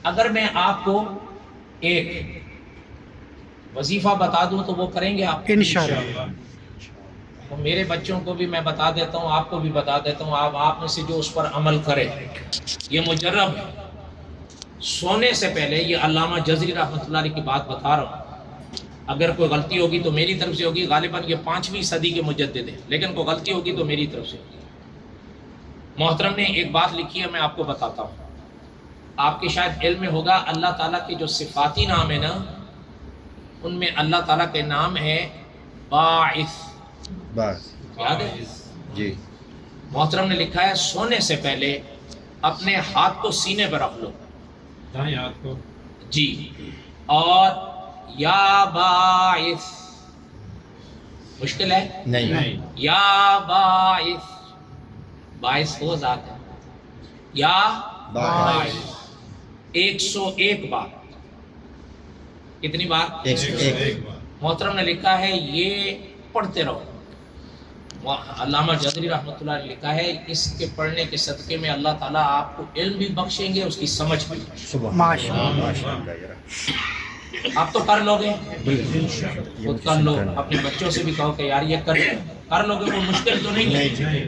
اگر میں آپ کو ایک وظیفہ بتا دوں تو وہ کریں گے آپ انشاءاللہ. تو میرے بچوں کو بھی میں بتا دیتا ہوں، آپ کو بھی بتا دیتا ہوں، آپ میں سے جو اس پر عمل کرے یہ مجرب ہے۔ سونے سے پہلے یہ علامہ جزری رحمۃ اللہ علیہ کی بات بتا رہا ہوں، اگر کوئی غلطی ہوگی تو میری طرف سے ہوگی، غالباً یہ 5ویں صدی کے مجدد ہیں، لیکن کوئی غلطی ہوگی تو میری طرف سے ہوگی۔ محترم نے ایک بات لکھی ہے، میں آپ کو بتاتا ہوں، آپ کے شاید علم میں ہوگا، اللہ تعالیٰ کے جو صفاتی نام ہیں نا، ان میں اللہ تعالیٰ کے نام ہے باعث، بس یاد ہے؟ جی محترم نے لکھا ہے سونے سے پہلے اپنے ہاتھ کو سینے پہ رکھ لو، دائیں ہاتھ کو جی، اور یا باعث، مشکل ہے؟ نہیں یا باعث، باعث وہ ذات ہے، یا باعث 101 بار، کتنی بار؟ ایک محترم نے لکھا ہے یہ پڑھتے رہو۔ علامہ جزری رحمۃ اللہ نے لکھا ہے اس کے پڑھنے کے صدقے میں اللہ تعالیٰ آپ کو علم بھی بخشیں گے، اس کی سمجھ بھی۔ صبح ماشاءاللہ. ماشاءاللہ آپ تو کر لو گے، بالکل خود کر لو، اپنے بچوں سے بھی کہو کہ یار یہ کر لو گے، وہ مشکل تو نہیں ہے۔